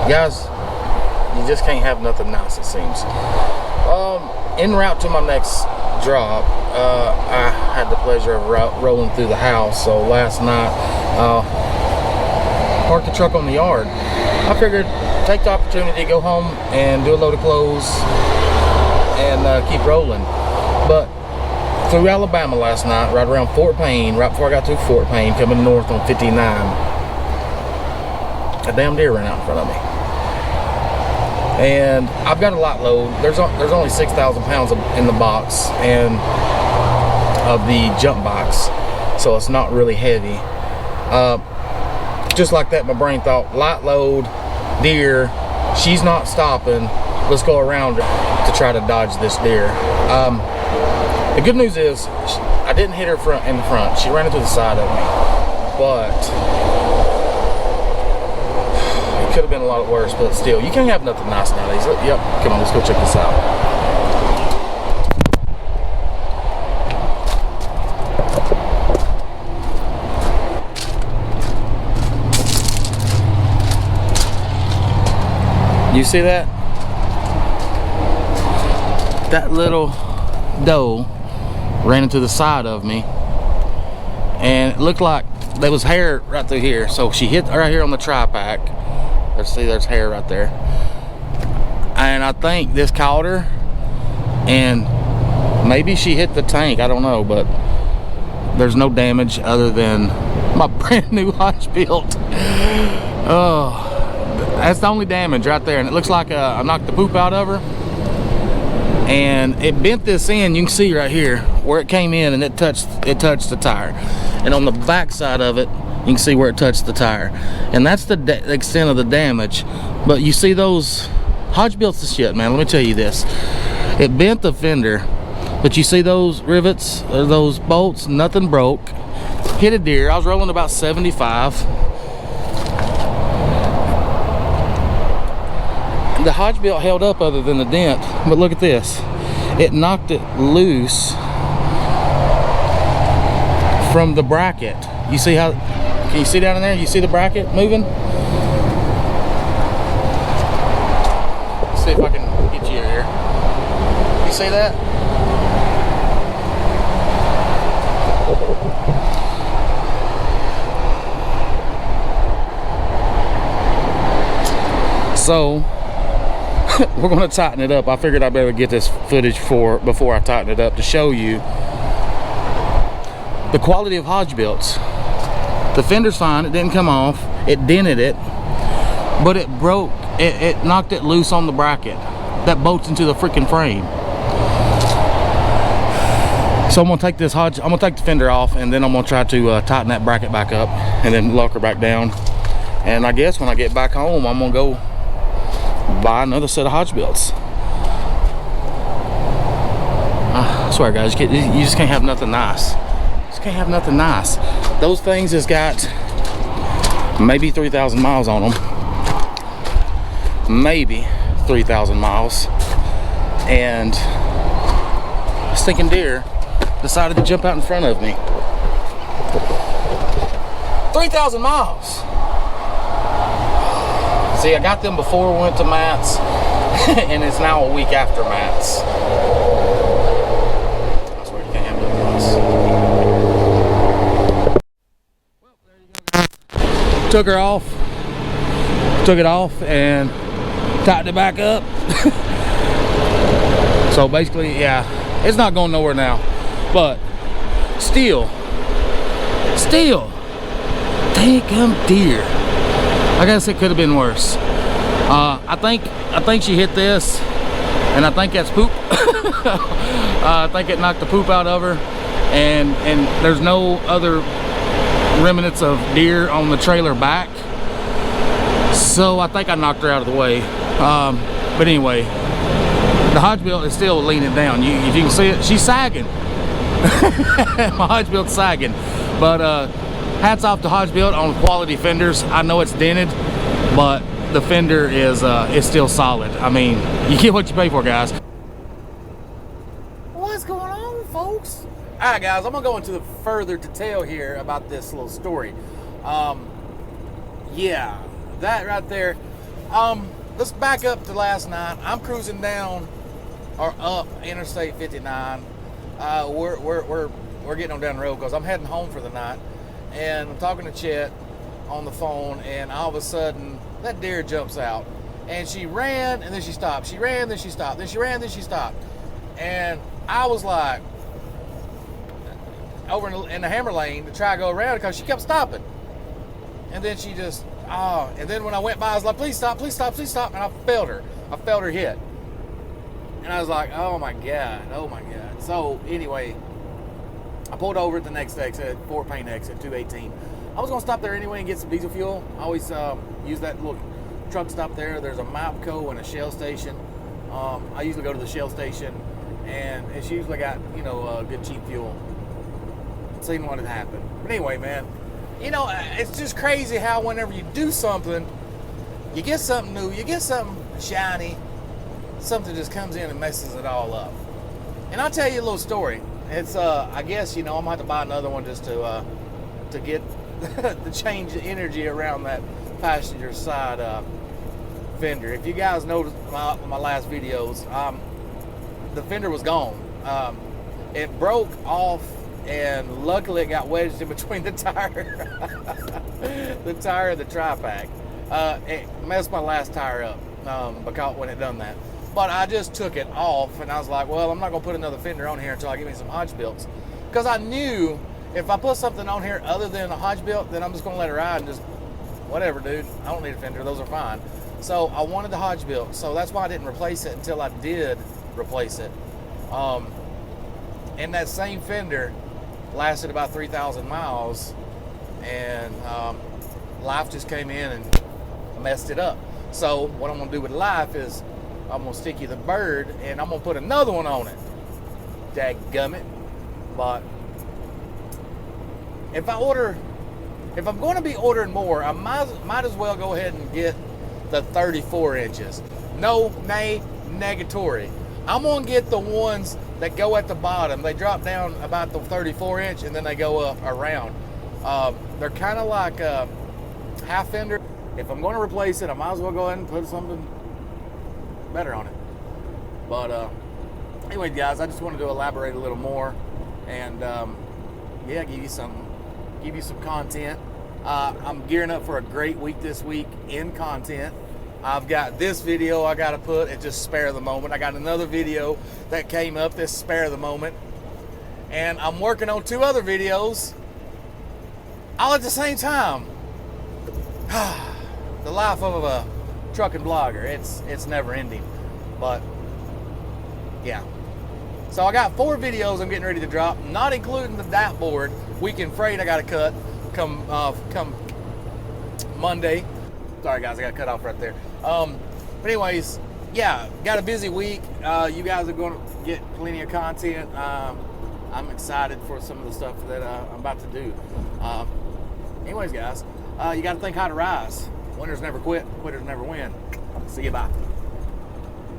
Guys, you just can't have nothing nice, it seems. En route to my next drop, I had the pleasure of rolling through the house. So last night, parked the truck on the yard. I figured take the opportunity to go home and do a load of clothes and keep rolling. But through Alabama last night, right around Fort Payne, right before I got to Fort Payne, coming north on 59, a damn deer ran out in front of me. And I've got a lot load. There's only 6,000 pounds in the box and of the jump box, so it's not really heavy. Just like that, my brain thought, light load, deer, she's not stopping, let's go around to try to dodge this deer. The good news is I didn't hit her in the front. She ran into the side of me, but could have been a lot worse. But still, you can't have nothing nice nowadays. Yep, come on, let's go check this out. You see that? That little doe ran into the side of me, and it looked like there was hair right through here. So she hit right here on the tri-pack. Let's see, there's hair right there. And I think this caught her, and maybe she hit the tank, I don't know, but there's no damage other than my brand new Hogebuilt. Oh, that's the only damage right there. And it looks like I knocked the poop out of her, and it bent this in. You can see right here where it came in, and it touched the tire. And on the back side of it, you can see where it touched the tire, and that's the extent of the damage. But you see those Hogebuilt's the shit, man. Let me tell you this: it bent the fender, but you see those rivets or those bolts, nothing broke. Hit a deer. I was rolling about 75. The Hogebuilt held up other than the dent, but look at this: it knocked it loose from the bracket. You see how? Can you see down in there? You see the bracket moving? Let's see if I can get you here. You see that? So we're going to tighten it up. I figured I'd better get this footage before I tighten it up to show you the quality of Hogebuilt's. The fender's fine, it didn't come off, it dented it, but it broke, it knocked it loose on the bracket that bolts into the freaking frame. So I'm gonna take the fender off, and then I'm gonna try to tighten that bracket back up and then lock her back down. And I guess when I get back home, I'm gonna go buy another set of Hogebuilt's. I swear, guys, you just can't have nothing nice. Can't have nothing nice. Those things has got maybe 3,000 miles on them, maybe 3,000 miles, and a stinking deer decided to jump out in front of me. 3,000 miles. See, I got them before we went to Matt's, and it's now a week after Matt's. I swear you can't have nothing nice. Took it off and tightened it back up. So basically, yeah, it's not going nowhere now, but still damn deer. I guess it could have been worse. I think she hit this, and I think that's poop. I think it knocked the poop out of her, and there's no other remnants of deer on the trailer back, so I think I knocked her out of the way. But anyway, the Hogebuilt is still leaning down. If you can see it, she's sagging. My Hogebuilt's sagging, but hats off to Hogebuilt on quality fenders. I know it's dented, but the fender is still solid. I mean, you get what you pay for, guys. What's going on, folks? All right, guys, I'm gonna go into the further detail here about this little story. Yeah, that right there. Let's back up to last night. I'm cruising down or up Interstate 59. We're getting on down the road because I'm heading home for the night, and I'm talking to Chet on the phone, and all of a sudden that deer jumps out, and she ran and then she stopped. She ran, then she stopped. Then she ran, then she stopped, and I was like over in the hammer lane to try to go around because she kept stopping, and then she just and then when I went by, I was like, please stop, please stop, please stop, and I felt her hit, and I was like, oh my god. So anyway, I pulled over at the next exit, Fort Payne exit 218. I was gonna stop there anyway and get some diesel fuel. I always use that little truck stop there. There's a MAPCO and a Shell station. I usually go to the Shell station, and it's usually got, you know, good cheap fuel. Seen what had happened. But anyway, man, you know, it's just crazy how whenever you do something, you get something new, you get something shiny, something just comes in and messes it all up. And I'll tell you a little story. It's I guess, you know, I'm gonna have to buy another one just to get to change the energy around that passenger side fender. If you guys noticed my last videos, the fender was gone. It broke off, and luckily it got wedged in between the tire, the tire and the tri-pack. It messed my last tire up because when it done that. But I just took it off, and I was like, well, I'm not gonna put another fender on here until I get me some Hogebuilts, because I knew if I put something on here other than a Hogebuilt, then I'm just gonna let it ride and just whatever, dude. I don't need a fender; those are fine. So I wanted the Hogebuilt, so that's why I didn't replace it until I did replace it. And that same fender lasted about 3,000 miles, and life just came in and messed it up. So what I'm gonna do with life is I'm gonna stick you the bird, and I'm gonna put another one on it. Dadgummit. But if I'm going to be ordering more, I might as well go ahead and get the 34 inches. No, nay, negatory. I'm gonna get the ones that go at the bottom. They drop down about the 34 inch, and then they go up around. They're kind of like a half fender. If I'm going to replace it, I might as well go ahead and put something better on it. But anyway, guys, I just wanted to elaborate a little more, and yeah, give you some content. I'm gearing up for a great week this week in content. I've got this video I got to put at just spare the moment. I got another video that came up this spare the moment, and I'm working on 2 other videos all at the same time. The life of a trucking blogger, it's never ending. But yeah, so I got 4 videos I'm getting ready to drop, not including the DAP board weekend freight I got to cut come Monday. Sorry guys, I got cut off right there. But anyways, yeah, got a busy week. You guys are going to get plenty of content. I'm excited for some of the stuff that I'm about to do. Anyways, guys, you got to think how to rise. Winners never quit, quitters never win. See you, bye.